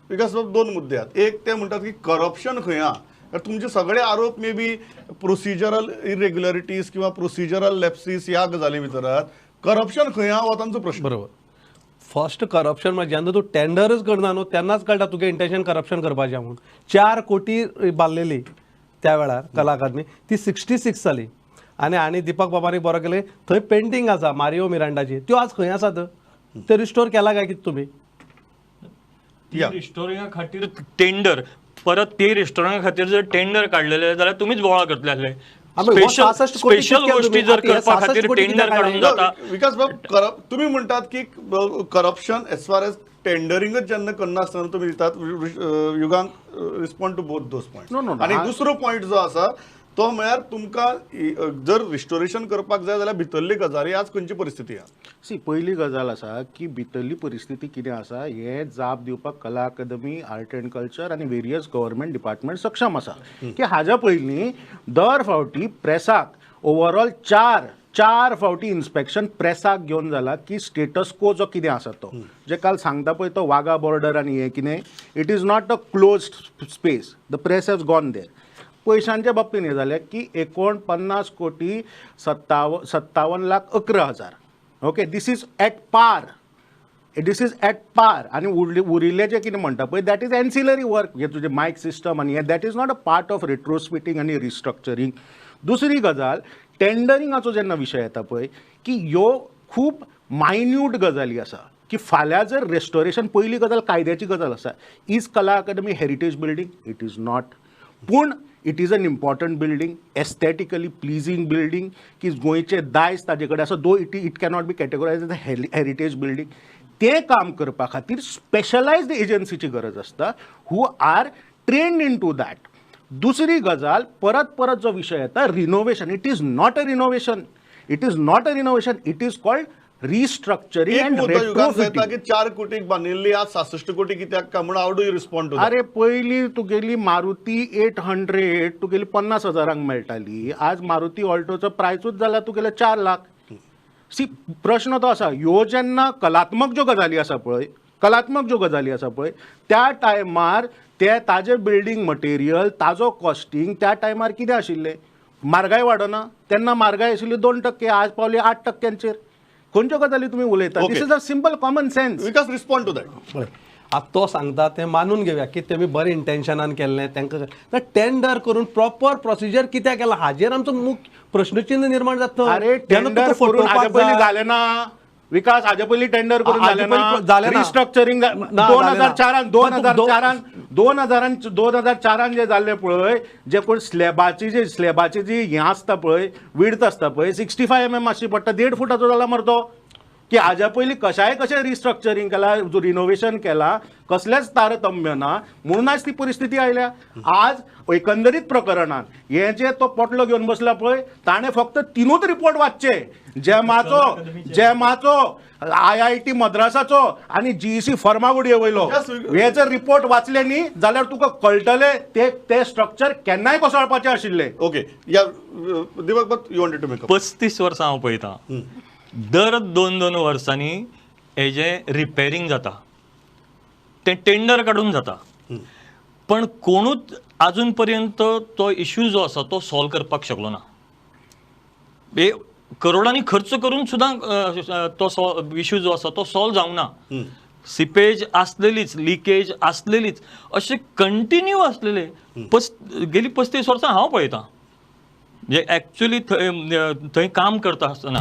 विकास बाब दोन मुद्दे आहेत. एक ते म्हणतात की करप्शन खंय हा, तुमचे सगळे आरोप मे बी प्रोसिजरल इरेग्युलरिटीज किंवा प्रोसिजरल लॅप्सीस ह्या गजाली भितर आहेत. करप्शन खंय हा हो तांचो प्रश्न. बरोबर. फर्स्ट करप्शन म्हणजे जेन्ना तूं टेंडरच करना न्हू तेन्नाच कळटा तुगे इंटेंशन करप्शन करपाचें म्हणून. 4 कोटी बांदलेली त्या वेळार कला अकादमी ती 66 जाली आनी दिपक बाबांनी बरो केलें थंय पेंटींग आसा मारियो मिरांडाची, त्यो आज खंय आसात? ते रिस्टोर केला काय कितें तुमी? रिस्टोरिंगा खातीर टेंडर परत ते रिस्टोरंटा खातीर जर टेंडर काढलेले जाल्यार तुम्हीच बोळा करतले आसले. स्पेशल गोष्टी जर करपा खातीर टेंडर काढून जाता. विकास बाब तुम्ही म्हणतात की करप्शन एज फार एज टेंडरिंगच जेन्ना करना आसतना तुम्ही दितात. युगांक respond to both those point. आणि दुसरो पॉयंट जो आसा तो म्हळ्यार तुमकां जर रिस्टोरेशन करपाक जाय जाल्यार भितरली गजाली आज खंयची परिस्थिती आहा? सी पहिली गजाल आसा की भितरली परिस्थिती कितें आसा हे जाप दिवपाक कला अकादमी, आर्ट एंड कल्चर आनी वेरियस गव्हर्मेंट डिपार्टमेंट सक्षम आसा की हाज्या पयलीं दर फावटी प्रेसाक ओवरऑल चार फावटी इन्स्पेक्शन प्रेसाक घेवन जाला की स्टेटस को जो कितें आसा तो जे काल सांगता पळय तो वागा बॉर्डर आनी हे कितें it is not a closed space. The press has gone there. पयशांच्या बाबतींत हे जालें की 49,57,11,00,000. Okay, this is at par. आनी उरिल्ले जे कितें म्हणटा पळय दॅट इज एन्सिलरी वर्क. हे तुजें मायक सिस्टम आनी हे that is not a part of retrofitting आनी रिस्ट्रक्चरींग. दुसरी गजाल टेंडरिंगाचो जेन्ना विशय येता पळय की ह्यो खूब मायन्यूट गजाली आसा की फाल्यां जर रेस्टोरेशन. पयली गजाल कायद्याची गजाल आसा. Is Kala Akademi heritage building? It is not. पूण it is an important building, aesthetically pleasing building की गोंयचे दायज ताजे कडेन आसा. Though it cannot be categorise as a heritage building. ते काम करपा खातीर स्पेशलायज्ड एजन्सीची गरज आसता who are trained in to that. दुसरी गजाल परत जो विशय येता renovation. It is not a renovation. It is called restructuring and retrofitting. की 4 कोटीक बांदिल्ली आज 66 कोटी कित्याक काय म्हणून how do you respond to? अरे पयली तुगेली मारुती 800 तुगेली 50,000 मेळटाली. आज मारुती ऑल्टोचो प्रायसूच जाला तुगेले 4 लाख. सी प्रश्न तो आसा ह्यो जेन्ना कलात्मक ज्यो गजाली आसा पळय त्या टायमार ते ताजे बिल्डींग मटेरियल ताजो कॉस्टिंग त्या टायमार कितें आशिल्लें? म्हारगाय वाडना तेन्ना म्हारगाय आशिल्ली 2%, आज पावली 8%. खंयच्यो गजाली तुमी उलयता? This is a simple common sense. Vikas respond to that. आता तो सांगता ते मानून घेवया की तेमी बरें इंटेन्शनान केल्लें तांकां टेंडर करून प्रॉपर प्रोसिजर कित्याक केला हाजेर आमचो मुख्य प्रश्नचिन्ह निर्माण जाता. अरे टेंडर करून हाजे पयलीं जालें ना विकास. हाजे पयलीं टेंडर करून जालें ना. रिस्ट्रक्चरिंग 2004 जे जाल्ले पळय जे कोण स्लॅबाची जी हें आसता पळय विड्थ आसता पळय 65 mm आसची पडटा. 1.5 फुटाचो जाला मरे तो. की हाज्या पयलीं कशें रिस्ट्रक्चरिंग केला, रिनोवेशन केला, कसलेच तारतम्य ना म्हणून आज ती परिस्थिती आयल्या. आज एकंदरीत प्रकरणात हे जे तो पोटलो घेवन बसला पळय ताणें फक्त 3च रिपोर्ट वाचचे. जेमाचो IIT मद्रासाचो आनी GEC फर्मागुडये वयलो. हे जर रिपोर्ट वाचले न्ही जाल्यार तुका कळटले ते स्ट्रक्चर केन्नाय कोसळपाचें आशिल्लें. ओके, या Deepak but you wanted to make 35 वर्सां हांव पळयतां. दर 2-2 वर्सांनी हेजें रिपेरिंग जाता. तें टेंडर काडून जाता. पण कोणूच आजून पर्यंत तो इश्यू जो आसा तो सॉल्व करपाक शकलो ना. हे करोडांनी खर्च करून सुद्दां तो इश्यू जो आसा तो सॉल्व जावंक ना. सिपेज आसलेलीच, लिकेज आसलेलीच, अशें कंटिन्यू आसलेले गेली 35 वर्सां हांव पळयतां. म्हणजे एक्चुअली थंय काम करता आसतना